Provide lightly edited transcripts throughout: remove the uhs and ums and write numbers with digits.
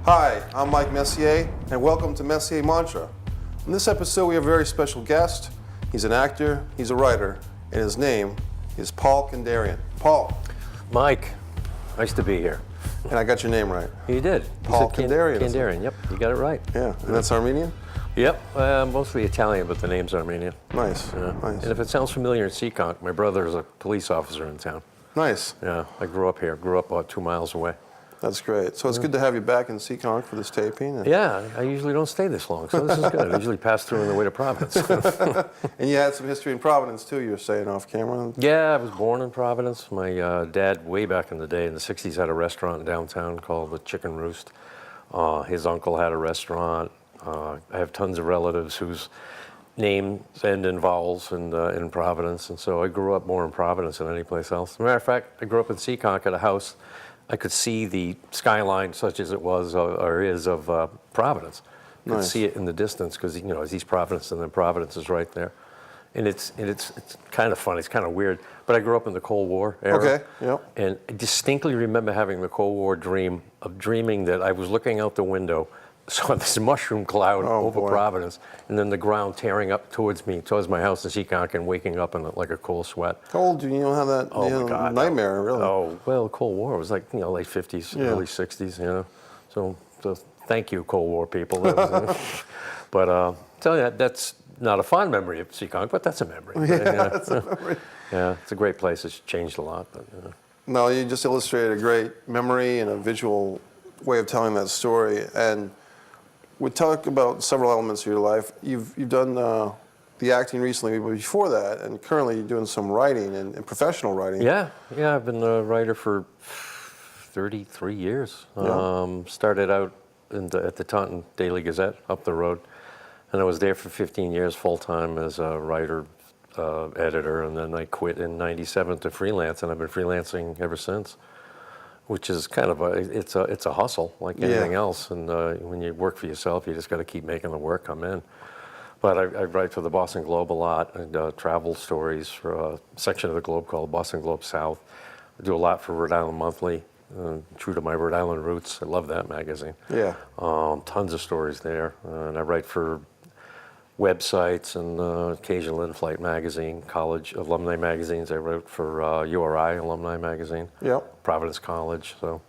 Hi, I'm Mike Messier, and welcome to Messier Mantra. In this episode, we have a very special guest. He's an actor, he's a writer, and his name is Paul Kandarian. Paul. Mike, nice to be here. And I got your name right. You did. Paul Kandarian. Kandarian, yep, you got it right. Yeah, and that's Armenian? Yep, mostly Italian, but the name's Armenian. Nice, Yeah. nice. And if it sounds familiar in Seekonk, my brother is a police officer in town. Nice. Yeah, I grew up here, about 2 miles away. That's great. So it's good to have you back in Seekonk for this taping. And Yeah, I usually don't stay this long, so this is good. I usually pass through on the way to Providence. And you had some history in Providence, too, you were saying off camera. Yeah, I was born in Providence. My dad, way back in the day, in the 60s, had a restaurant in downtown called the Chicken Roost. His uncle had a restaurant. I have tons of relatives whose names end in vowels in Providence, and so I grew up more in Providence than any place else. As a matter of fact, I grew up in Seekonk at a house. I could see the skyline, such as it was or is, of Providence. Could Nice. see it in the distance because it's East Providence, and then Providence is right there. And it's kind of funny. It's kind of weird. But I grew up in the Cold War era. Okay, yep. And I distinctly remember having the Cold War dream of dreaming that I was looking out the window, saw this mushroom cloud over boy. Providence, and then the ground tearing up towards me, towards my house in Seekonk, and waking up in like a cold sweat. How old do you don't have that Oh my God, nightmare, really? Oh, well, the Cold War was like, late 50s, Yeah. early 60s, So thank you, Cold War people. That was, but tell you, that's not a fond memory of Seekonk, but that's a memory. Yeah, that's a memory. Yeah, it's a great place. It's changed a lot. But, No, you just illustrated a great memory and a visual way of telling that story. And we talk about several elements of your life. You've done the acting recently, but before that, and currently you're doing some writing and professional writing. Yeah, I've been a writer for 33 years. Yeah. Started out at the Taunton Daily Gazette up the road, and I was there for 15 years full-time as a writer, editor, and then I quit in '97 to freelance, and I've been freelancing ever since, which is kind of it's a hustle like anything else, and when you work for yourself, you just got to keep making the work come in. But I write for the Boston Globe a lot, and travel stories for a section of the Globe called Boston Globe South. I do a lot for Rhode Island Monthly, true to my Rhode Island roots. I love that magazine. Yeah. Tons of stories there, and I write for websites and occasional in-flight magazine, college alumni magazines. I wrote for URI alumni magazine, Yep. Providence College. So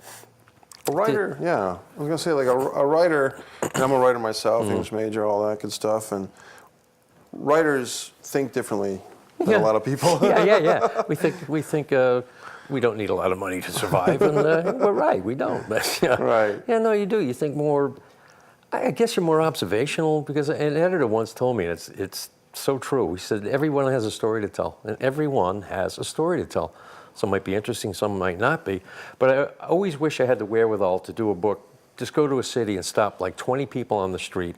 A writer, yeah. I was going to say, like a writer, and I'm a writer myself, English major, all that good stuff, and writers think differently than a lot of people. yeah. We think we don't need a lot of money to survive, and we're right, we don't. But, Right. Yeah, no, you do. You think more. I guess you're more observational, because an editor once told me, and it's so true. He said everyone has a story to tell, and everyone has a story to tell. Some might be interesting, some might not be. But I always wish I had the wherewithal to do a book. Just go to a city and stop like 20 people on the street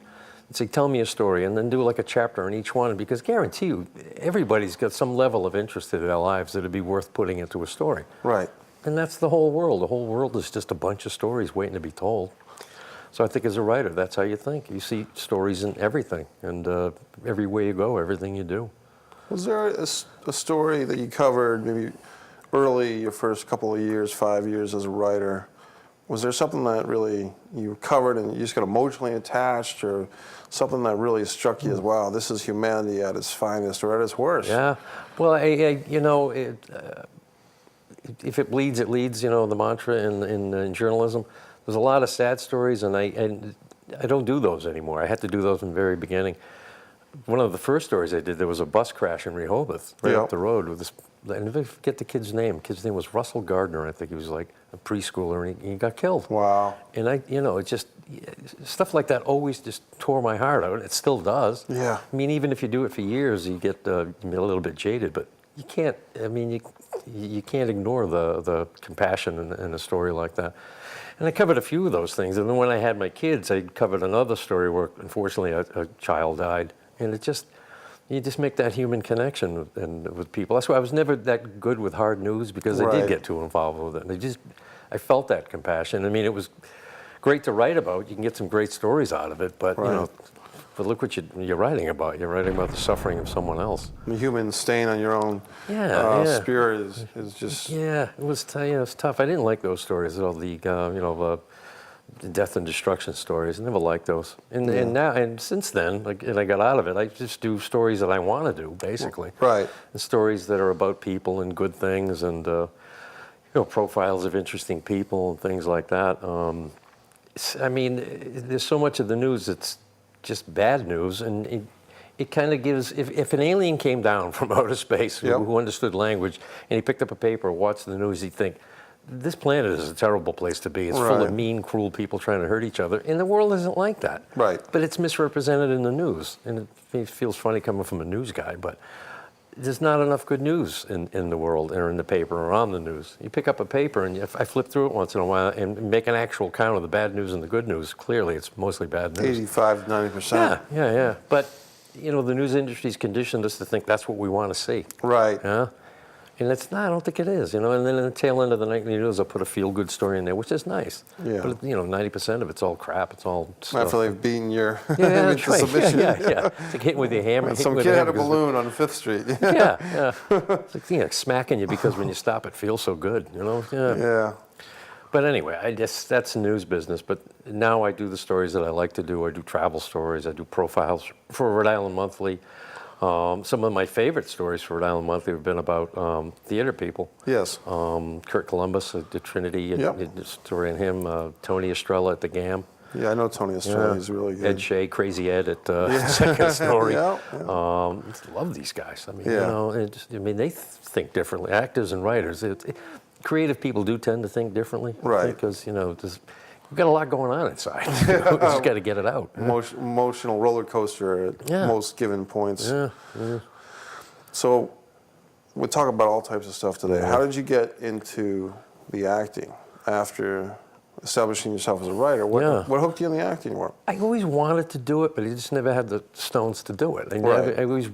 and say, tell me a story, and then do like a chapter in each one. Because guarantee you, everybody's got some level of interest in their lives that would be worth putting into a story. Right. And that's the whole world. The whole world is just a bunch of stories waiting to be told. So I think as a writer, that's how you think. You see stories in everything, and everywhere you go, everything you do. Was there a story that you covered maybe early, your first couple of years, 5 years as a writer? Was there something that really you covered and you just got emotionally attached, or something that really struck you as, wow, this is humanity at its finest or at its worst? Yeah. Well, if it bleeds, it leads, the mantra in journalism. There's a lot of sad stories, and I don't do those anymore. I had to do those in the very beginning. One of the first stories I did, there was a bus crash in Rehoboth, right up the road with this. I never forget the kid's name. The kid's name was Russell Gardner. I think he was like a preschooler, and he got killed. Wow. And it just stuff like that always just tore my heart out. It still does. Yeah. I mean, even if you do it for years, you get a little bit jaded, but you can't. I mean, you can't ignore the compassion in a story like that. And I covered a few of those things. And then when I had my kids, I covered another story where, unfortunately, a child died. And you just make that human connection with people. That's why I was never that good with hard news, because I did get too involved with it. And I felt that compassion. I mean, it was great to write about. You can get some great stories out of it, but but look what you're writing about. You're writing about the suffering of someone else. The human stain on your own spirit is just... Yeah, it was tough. I didn't like those stories. All the death and destruction stories. I never liked those. And since then, and I got out of it, I just do stories that I want to do, basically. Right. And stories that are about people and good things and, profiles of interesting people and things like that. I mean, there's so much of the news that's just bad news, and it kind of gives, if an alien came down from outer space who understood language, and he picked up a paper, watched the news, he'd think, this planet is a terrible place to be. It's full of mean, cruel people trying to hurt each other, and the world isn't like that. Right. But it's misrepresented in the news, and it feels funny coming from a news guy, but there's not enough good news in the world or in the paper or on the news. You pick up a paper, and I flip through it once in a while and make an actual count of the bad news and the good news. Clearly, it's mostly bad news. 85, 90%. Yeah. But, the news industry's conditioned us to think that's what we want to see. Right. Yeah. And it's not, I don't think it is, And then in the tail end of the nightly news, I'll put a feel-good story in there, which is nice. Yeah. But, 90% of it's all crap. It's all stuff. After they've beaten your that's right. submission. Yeah. It's like hitting with your hammer. Some kid had a balloon on 5th Street. Yeah. It's like, smacking you because when you stop, it feels so good, Yeah. But anyway, I guess that's the news business. But now I do the stories that I like to do. I do travel stories. I do profiles for Rhode Island Monthly. Some of my favorite stories for Rhode Island Monthly have been about theater people. Yes. Kurt Columbus at the Trinity, a story on him. Tony Estrella at the GAM. Yeah, I know Tony Estrella. He's really good. Ed Shea, Crazy Ed at Second Story. Yeah. Love these guys. I mean, they think differently. Actors and writers. Creative people do tend to think differently. Right. Because, we've got a lot going on inside. We just got to get it out. Emotional roller coaster at most given points. Yeah. So we'll talk about all types of stuff today. How did you get into the acting after establishing yourself as a writer? What hooked you in the acting work? I always wanted to do it, but I just never had the stones to do it. I always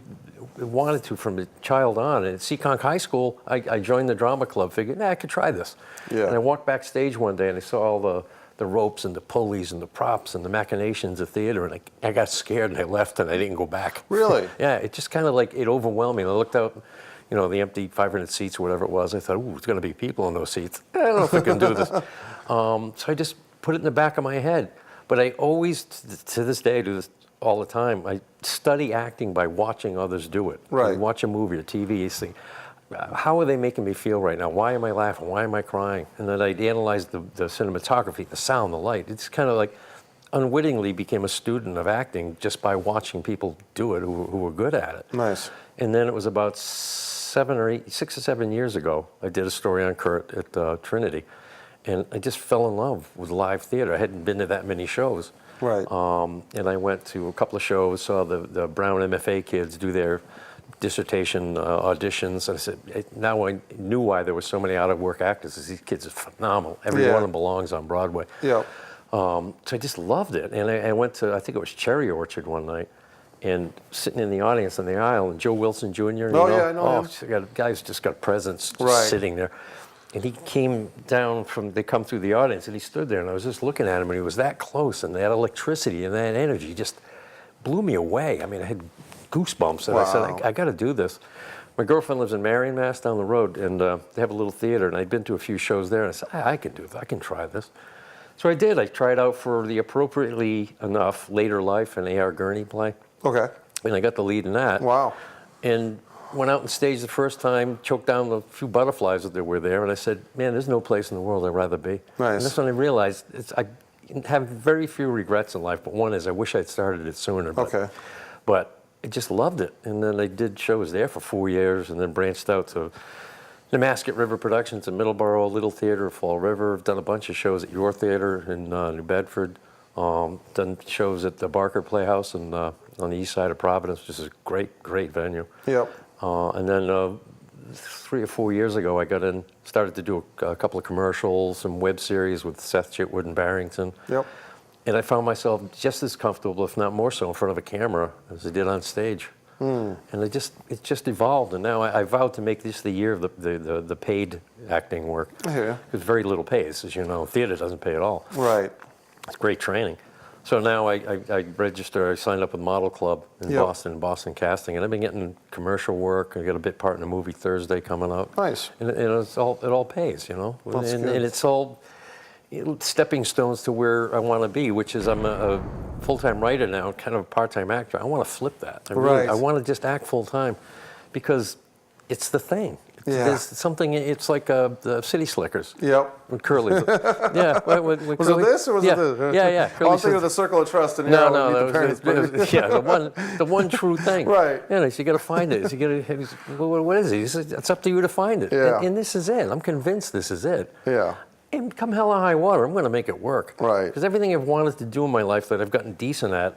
wanted to from a child on. And at Seekonk High School, I joined the drama club, figured, I could try this. Yeah. And I walked backstage one day and I saw all the ropes and the pulleys and the props and the machinations of theater, and I got scared and I left and I didn't go back. Really? Yeah, it just kind of it overwhelmed me. And I looked out, the empty 500 seats or whatever it was. I thought, ooh, there's going to be people in those seats. I don't know if I can do this. So I just put it in the back of my head. But I always, to this day, I do this all the time. I study acting by watching others do it. Right. You watch a movie or TV, you think, how are they making me feel right now? Why am I laughing? Why am I crying? And then I'd analyze the cinematography, the sound, the light. It's kind of like unwittingly became a student of acting just by watching people do it who were good at it. Nice. And then it was about 6 or 7 years ago, I did a story on Kurt at Trinity. And I just fell in love with live theater. I hadn't been to that many shows. Right. And I went to a couple of shows, saw the Brown MFA kids do their dissertation auditions. And I said, now I knew why there were so many out-of-work actors. These kids are phenomenal. Every one of them belongs on Broadway. Yeah. So I just loved it. And I went to, I think it was Cherry Orchard one night, and sitting in the audience on the aisle, and Joe Wilson Jr. Yeah, I know him. Guy's just got presence Right. sitting there. And he came down they come through the audience, and he stood there, and I was just looking at him, and he was that close, and that electricity and that energy just blew me away. I mean, I had goosebumps, and I said, I got to do this. My girlfriend lives in Marion, Mass, down the road, and they have a little theater, and I'd been to a few shows there, and I said, I can do this. I can try this. So I did. I tried out for the appropriately enough Later Life and A.R. Gurney play. Okay. And I got the lead in that. Wow. And went out on stage the first time, choked down the few butterflies that were there, and I said, man, there's no place in the world I'd rather be. Nice. And that's when I realized I have very few regrets in life, but one is I wish I'd started it sooner. But I just loved it. And then I did shows there for 4 years, and then branched out to Nemasket River Productions in Middleborough, Little Theater, Fall River. I've done a bunch of shows at Your Theater in New Bedford. Done shows at the Barker Playhouse on the east side of Providence, which is a great venue. Yep. And then 3 or 4 years ago, I started to do a couple of commercials, some web series with Seth Chitwood and Barrington. Yep. And I found myself just as comfortable, if not more so, in front of a camera as I did on stage. And it just evolved. And now I vowed to make this the year of the paid acting work. Yeah. Because very little pays, as you know. Theater doesn't pay at all. Right. It's great training. So now I signed up with Model Club in Boston Casting, and I've been getting commercial work. I got a bit part in a movie Thursday coming up. Nice. And it all pays, you know. That's good. And it's all, stepping stones to where I want to be, which is I'm a full-time writer now, kind of a part-time actor. I want to flip that. I want to just act full-time because it's the thing. Yeah. There's something, it's like the City Slickers. Yep. With Curly. Yeah. With Was Curly, it this or was yeah, it the? Yeah. I'm thinking of the Circle of Trust and No, yeah, the one true thing. Right. You know, so you got to find it. So you got to. Well, what is it? He says, it's up to you to find it. Yeah. And this is it. I'm convinced this is it. Yeah. And come hell or high water, I'm going to make it work. Right. Because everything I've wanted to do in my life that I've gotten decent at,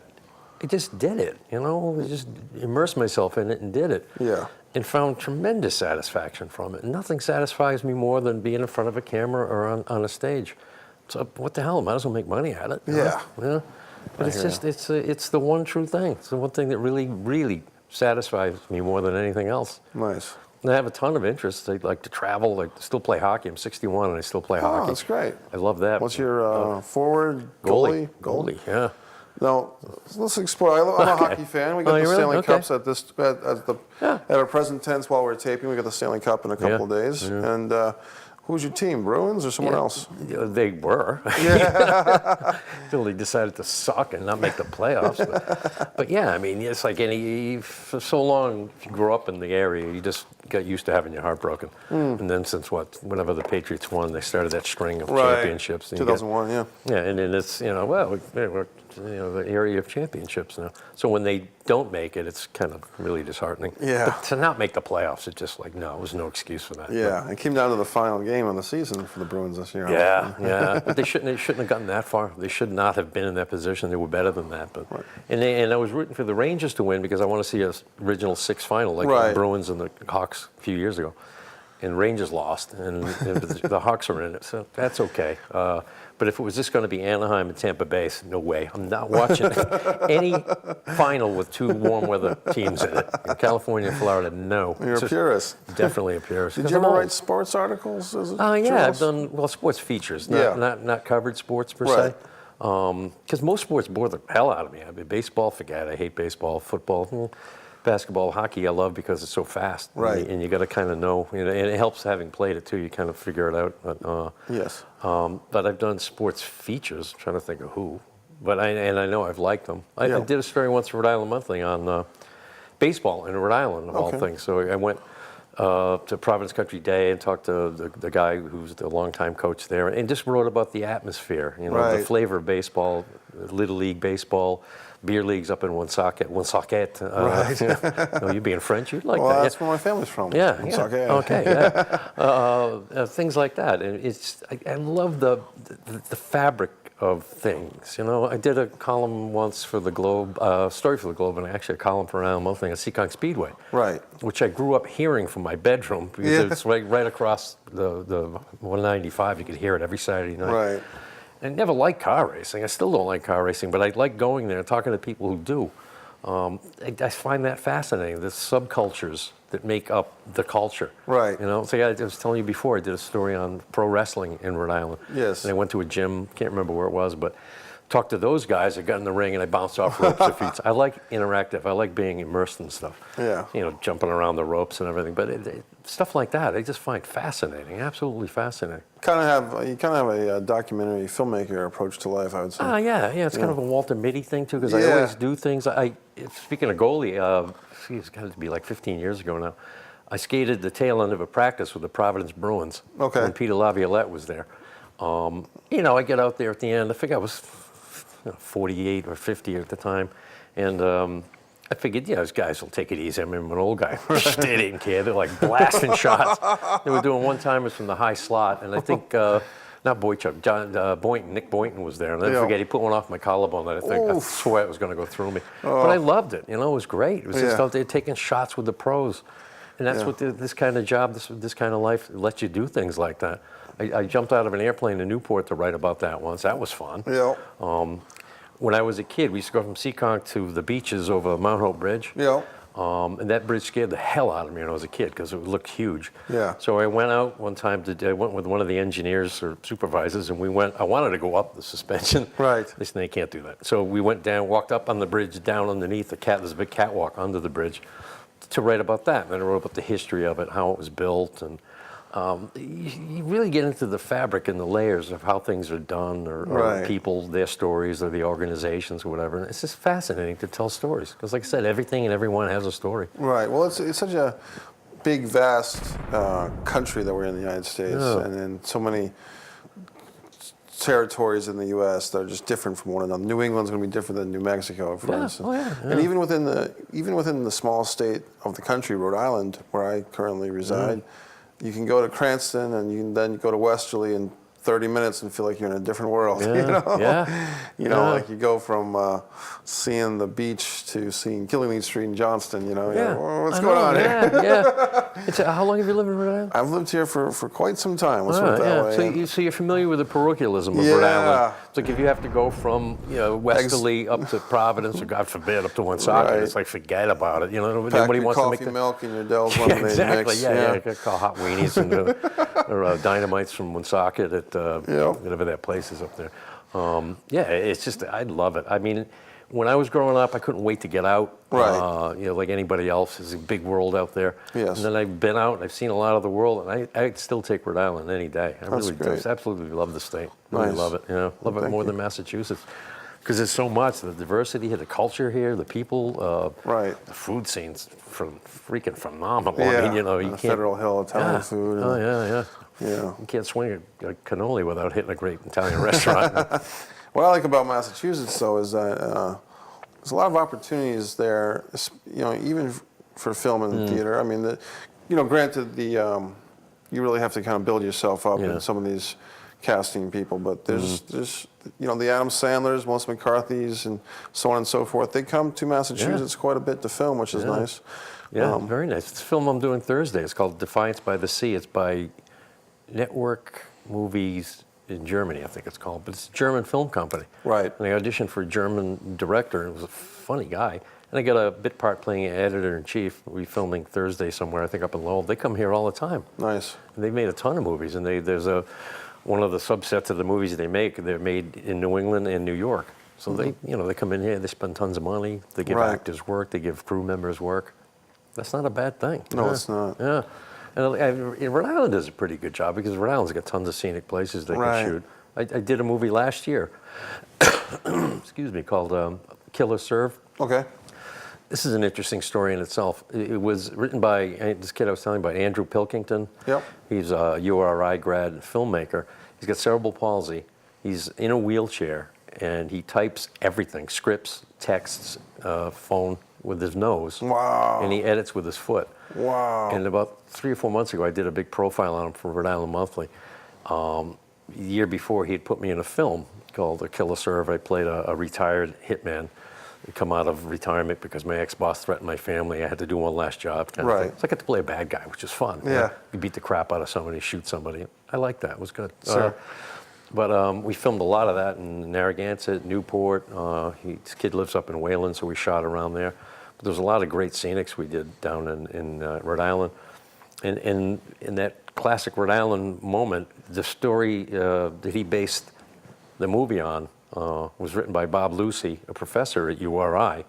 I just did it. You know, I just immersed myself in it and did it. Yeah. And found tremendous satisfaction from it. And nothing satisfies me more than being in front of a camera or on a stage. So what the hell? Might as well make money at it. Yeah. Yeah. But it's just it's the one true thing. It's the one thing that really satisfies me more than anything else. Nice. And I have a ton of interests. I like to travel. I still play hockey. I'm 61 and I still play hockey. Oh, that's great. I love that. What's your forward, goalie? goalie? Yeah. Now, let's explore. I'm a hockey fan. We got the really? Stanley Okay. Cups at our present tense while we're taping. We got the Stanley Cup in a couple of days. Yeah. And who's your team? Bruins or someone else? They were. Until they decided to suck and not make the playoffs. But yeah, I mean, it's like for so long, if you grew up in the area, you just got used to having your heart broken. And then since whenever the Patriots won, they started that string of championships. 2001, yeah. Yeah, and then it's, we're the area of championships now. So when they don't make it, it's kind of really disheartening. Yeah. But to not make the playoffs, it's just like, no, there's no excuse for that. Yeah, it came down to the final game of the season for the Bruins this year. Yeah. But they shouldn't have gotten that far. They should not have been in that position. They were better than that. But and I was rooting for the Rangers to win because I want to see a original six final like the Bruins and the Hawks a few years ago. And Rangers lost, and the Hawks are in it, so that's okay. But if it was just going to be Anaheim and Tampa Bay, no way. I'm not watching any final with two warm weather teams in it. In California and Florida, no. You're a purist. Definitely a purist. Did you ever write sports articles? Yeah, I've done sports features, not covered sports per se. Because most sports bore the hell out of me. I mean, baseball, forget it. I hate baseball. Football, basketball, hockey, I love because it's so fast. Right. And you got to kind of know, and it helps having played it too. You kind of figure it out. But, yes. But I've done sports features. I'm trying to think of who. But I know I've liked them. I did a story once for Rhode Island Monthly on baseball in Rhode Island, of all things. So I went to Providence Country Day and talked to the guy who's the longtime coach there, and just wrote about the atmosphere, the flavor of baseball, Little League baseball, beer leagues up in Woonsocket. You being French, you'd like that. Well, that's where my family's from. Woonsocket. Okay, yeah. Things like that. And I love the fabric of things. I did a column once for the Globe, story for the Globe, and actually a column for Rhode Island Monthly on Seekonk Speedway. Right. Which I grew up hearing from my bedroom because it's right across the 195. You could hear it every Saturday night. Right. I never liked car racing. I still don't like car racing, but I like going there and talking to people who do. I find that fascinating, the subcultures that make up the culture. Right. So I was telling you before, I did a story on pro wrestling in Rhode Island. Yes. And I went to a gym, can't remember where it was, but talked to those guys. I got in the ring and I bounced off ropes a few times. I like interactive. I like being immersed in stuff. Yeah. Jumping around the ropes and everything. But stuff like that, I just find fascinating, absolutely fascinating. You kind of have a documentary filmmaker approach to life, I would say. Yeah. It's kind of a Walter Mitty thing too, because I always do things. Speaking of goalie, it's got to be like 15 years ago now. I skated the tail end of a practice with the Providence Bruins when Peter Laviolette was there. I get out there at the end. I think I was 48 or 50 at the time, and I figured, those guys will take it easy. I remember an old guy. They didn't care. They're like blasting shots. They were doing one-timers from the high slot, and I think, not Boychuk, Boynton, Nick Boynton was there. And I forget, he put one off my collarbone that I swear it was going to go through me. But I loved it. It was great. It was just out there taking shots with the pros. And that's what this kind of job, this kind of life lets you do things like that. I jumped out of an airplane in Newport to write about that once. That was fun. Yeah. When I was a kid, we used to go from Seekonk to the beaches over Mount Hope Bridge. Yeah. And that bridge scared the hell out of me when I was a kid because it looked huge. Yeah. So I went out one time, I went with one of the engineers or supervisors, and I wanted to go up the suspension. Right. They said, "You can't do that." So we went down, walked up on the bridge, down underneath there's a big catwalk under the bridge to write about that. And then I wrote about the history of it, how it was built, and you really get into the fabric and the layers of how things are done, or Right. people, their stories, or the organizations, or whatever. And it's just fascinating to tell stories because, like I said, everything and everyone has a story. Right. Well, it's such a big, vast country that we're in the United States, Yeah. and then so many territories in the U.S. that are just different from one another. New England's going to be different than New Mexico, for instance. Oh, yeah, And even within the small state of the country, Rhode Island, where I currently reside, you can go to Cranston and you can then go to Westerly in 30 minutes and feel like you're in a different world. Yeah, You know, yeah. like you go from seeing the beach to seeing Killing Street in Johnston. You know, Yeah. "Well, what's I going know, on here?" Yeah. How long have you lived in Rhode Island? I've lived here for quite some time. Let's put it that yeah. way. So you're familiar with the parochialism of Yeah. Rhode Island. It's like if you have to go from Westerly up to Providence, or God forbid, up to Woonsocket, Right. it's like forget about it. Pack Nobody your wants to make coffee the milk and your Dell's Yeah, lemonade exactly. mix. Yeah. Call hot weenies and or dynamites from Woonsocket at Yep. whatever that place is up there. It's just I love it. I mean, when I was growing up, I couldn't wait to get out. Right. Like anybody else, it's a big world out there. Yes. And then I've been out and I've seen a lot of the world, and I'd still take Rhode Island any day. I really great. do. Absolutely love the state. Really Nice. love it. Love it Thank more you. than Massachusetts. Because there's so much, the diversity here, the culture here, the people, Right. the food scene's freaking phenomenal. Yeah. I mean, you and can't. Federal Hill Italian Yeah. food. Oh, and- yeah. Yeah. You can't swing a cannoli without hitting a great Italian restaurant. What I like about Massachusetts, though, is that there's a lot of opportunities there. Even for film and theater. I mean, granted, you really have to kind of build yourself up Yeah. in some of these casting people, but there's the Adam Sandlers, Melissa McCarthy's, and so on and so forth. They come to Massachusetts quite a bit to film, which is nice. Yeah, very nice. It's a film I'm doing Thursday. It's called Defiance by the Sea. It's by Network Movies in Germany, I think it's called. But it's a German film company. Right. And I auditioned for a German director. It was a funny guy. And I got a bit part playing editor-in-chief. We're filming Thursday somewhere, I think up in Lowell. They come here all the time. Nice. And they've made a ton of movies. And there's one of the subsets of the movies they make, they're made in New England and New York. So they come in here, they spend tons of money. They give Right. actors work. They give crew members work. That's not a bad thing. No, Yeah. it's not. Yeah. And Rhode Island does a pretty good job because Rhode Island's got tons of scenic places they Right. can shoot. I did a movie last year, excuse me, called Killer Serve. Okay. This is an interesting story in itself. It was written by this kid I was telling you about, Andrew Pilkington. Yep. He's a URI grad filmmaker. He's got cerebral palsy. He's in a wheelchair, and he types everything, scripts, texts, phone, with his nose. Wow. And he edits with his foot. Wow. And about 3 or 4 months ago, I did a big profile on him for Rhode Island Monthly. The year before, he had put me in a film called A Killer Serve. I played a retired hitman. I'd come out of retirement because my ex-boss threatened my family. I had to do one last job. Kind of Right. thing. So I got to play a bad guy, which is fun. Yeah. You beat the crap out of somebody, shoot somebody. I liked that. It was good. Sure. But we filmed a lot of that in Narragansett, Newport. His kid lives up in Wayland, so we shot around there. But there's a lot of great scenics we did down in Rhode Island. And in that classic Rhode Island moment, the story that he based the movie on was written by Bob Lucy, a professor at URI,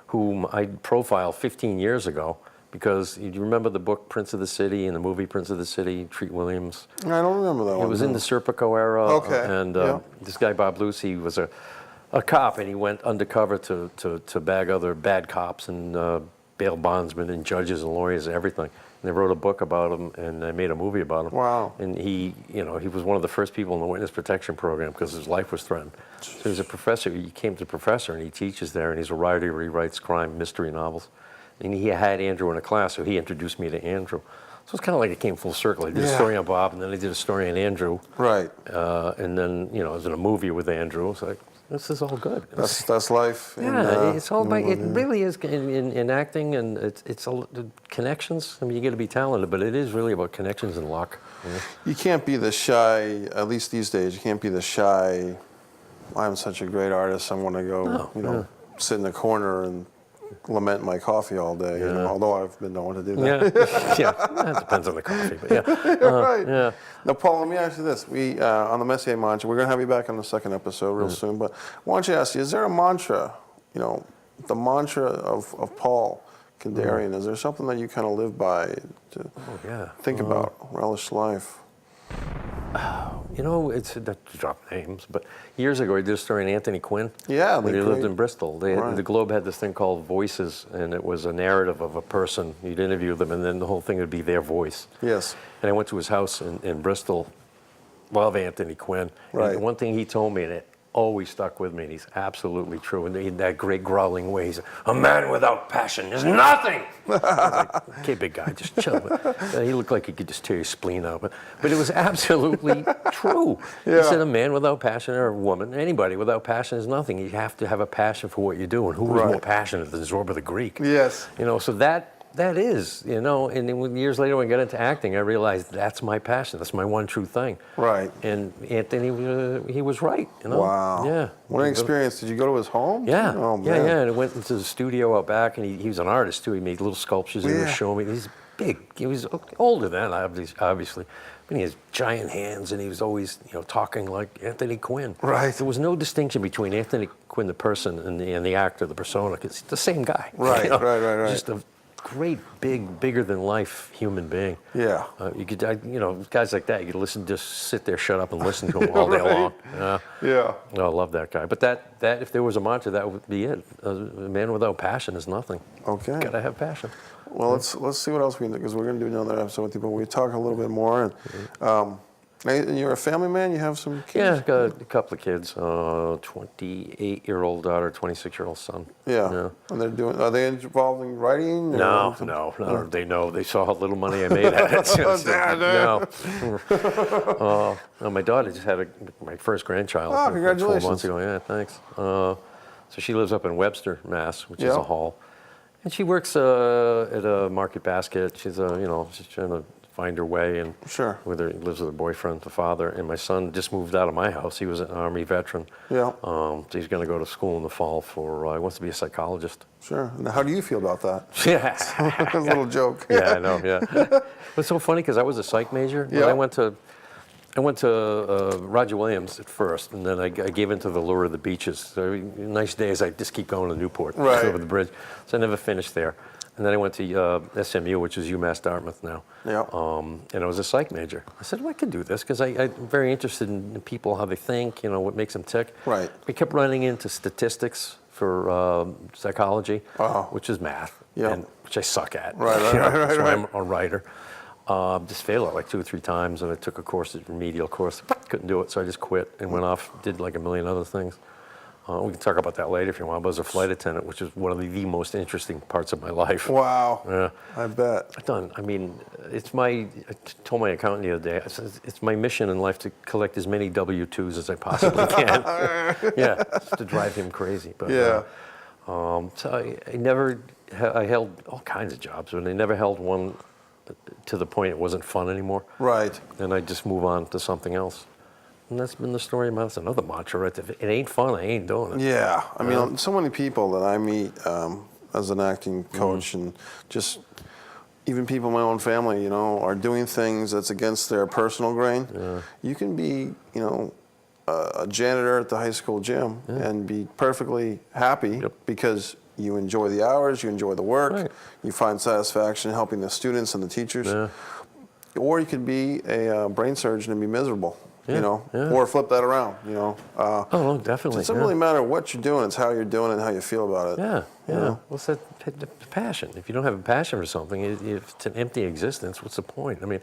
whom I profiled 15 years ago. Because you remember the book Prince of the City and the movie Prince of the City, Treat Williams? I don't remember that one. It was in the Serpico era. Okay, And yeah. this guy, Bob Lucy, was a cop, and he went undercover to bag other bad cops and bail bondsmen and judges and lawyers and everything. And they wrote a book about him, and they made a movie about him. Wow. And he was one of the first people in the witness protection program because his life was threatened. So he's a professor. He came to professor, and he teaches there, and he's a writer. He writes crime mystery novels. And he had Andrew in a class, so he introduced me to Andrew. So it's kind of like it came full circle. I did a story on Bob, and then I did a story on Andrew. Right. And then, I was in a movie with Andrew. It's like, this is all good. That's life. Yeah, it's all about, it really is in acting, and it's connections. I mean, you got to be talented, but it is really about connections and luck. You can't be the shy, at least these days, you can't be the shy, I'm such a great artist, I want to go, sit in the corner and lament my coffee all day, although I've been known to do that. Yeah, that depends on the coffee, but yeah. Right. Yeah. Now, Paul, let me ask you this. We, on the Messier Mantra, we're going to have you back on the second episode real soon, but why don't you ask you, is there a mantra, the mantra of Paul Kandarian. Is there something that you kind of live by to think about, relish life? You know, it's not to drop names, but years ago I did a story on Anthony Quinn. Yeah, when he lived in Bristol. Right. The Globe had this thing called Voices, and it was a narrative of a person. You'd interview them, and then the whole thing would be their voice. Yes. And I went to his house in Bristol. Love Anthony Quinn. Right. And one thing he told me, and it always stuck with me, and he's absolutely true, and he had that great growling way. He said, "A man without passion is nothing." I was like, okay, big guy, just chill. He looked like he could just tear your spleen out. But it was absolutely true. Yeah. He said, a man without passion, or a woman, anybody without passion is nothing. You have to have a passion for what you do. And who was more passionate than Zorba the Greek? Yes. You know, so that is, you know, and then years later when I got into acting, I realized that's my passion. That's my one true thing. Right. And Anthony, he was right, you know. Wow. Yeah. What an experience. Did you go to his home? Yeah. Oh, man. Yeah. And I went into the studio out back, and he was an artist too. He made little sculptures and he was showing me. He's big. He was older then, obviously. But he has giant hands, and he was always, you know, talking like Anthony Quinn. Right. There was no distinction between Anthony Quinn, the person, and the actor, the persona, because he's the same guy. Right, you know? right. Just a great, bigger than life human being. Yeah. You could, you know, guys like that, you could just sit there, shut up, and listen to him all day long. Yeah. Oh, I love that guy. But that if there was a mantra, that would be it. A man without passion is nothing. Okay. Gotta have passion. Well, let's see what else we can do, because we're going to do another episode with you, but we talk a little bit more. And you're a family man? You have some kids? Yeah, I've got a couple of kids. 28-year-old daughter, 26-year-old son. Yeah. And are they involved in writing? No. They know. They saw how little money I made at it. No, my daughter just had my first grandchild. Oh, congratulations. 12 months ago. Yeah, thanks. So she lives up in Webster, Mass, which is a hall. And she works at a market basket. She's she's trying to find her way, and lives with her boyfriend, the father. And my son just moved out of my house. He was an Army veteran. Yeah. So he's going to go to school in the fall he wants to be a psychologist. Sure. Now, how do you feel about that? Yeah. A little joke. Yeah, I know. Yeah. It's so funny because I was a psych major. But I went to Roger Williams at first, and then I gave into the lure of the beaches. So nice days, I just keep going to Newport, over the bridge. So I never finished there. And then I went to SMU, which is UMass Dartmouth now. Yeah. And I was a psych major. I said, well, I could do this, because I'm very interested in people, how they think, you know, what makes them tick. Right. We kept running into statistics for psychology, which is math, which I suck at. Right. That's why I'm a writer. Just failed it like 2 or 3 times, and I took a remedial course. Couldn't do it, so I just quit and went off, did like a million other things. We can talk about that later if you want. But I was a flight attendant, which is one of the most interesting parts of my life. Wow. Yeah. I bet. I told my accountant the other day, I said, it's my mission in life to collect as many W-2s as I possibly can. Just to drive him crazy. But, so I held all kinds of jobs, but I never held one to the point it wasn't fun anymore. Right. And I just move on to something else. And that's been the story. That's another mantra, right? If it ain't fun, I ain't doing it. Yeah. I mean, so many people that I meet as an acting coach, and just even people in my own family, you know, are doing things that's against their personal grain. Yeah. You can be, you know, a janitor at the high school gym and be perfectly happy because you enjoy the hours, you enjoy the work, you find satisfaction in helping the students and the teachers. Yeah. Or you could be a brain surgeon and be miserable. You know, or flip that around, you know. Definitely. It doesn't really matter what you're doing, it's how you're doing it and how you feel about it. Yeah. Well, it's that passion. If you don't have a passion for something, if it's an empty existence, what's the point? I mean,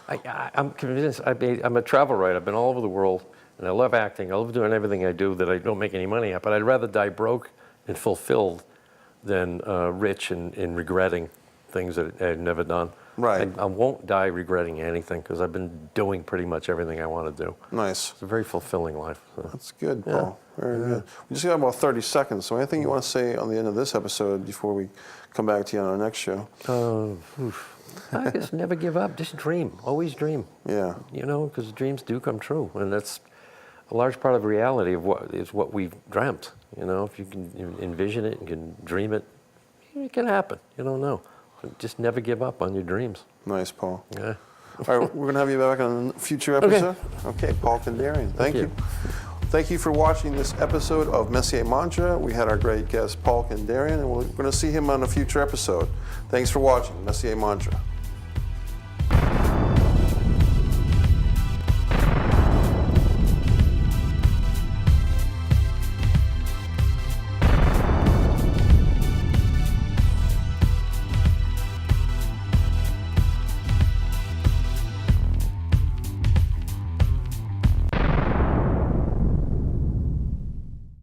I'm convinced, I'm a travel writer. I've been all over the world, and I love acting. I love doing everything I do that I don't make any money at, but I'd rather die broke and fulfilled than rich and regretting things that I've never done. Right. I won't die regretting anything, because I've been doing pretty much everything I want to do. Nice. It's a very fulfilling life. So. That's good, Paul. Very good. We just got about 30 seconds, so anything you want to say on the end of this episode before we come back to you on our next show? I just never give up. Just dream. Always dream. Yeah. You know, because dreams do come true, and that's a large part of reality of what we've dreamt. You know, if you can envision it and can dream it, it can happen. You don't know. Just never give up on your dreams. Nice, Paul. Yeah. All right, we're going to have you back on a future episode. Okay, Paul Kandarian. Thank you. Thank you for watching this episode of Messier Mantra. We had our great guest, Paul Kandarian, and we're going to see him on a future episode. Thanks for watching Messier Mantra.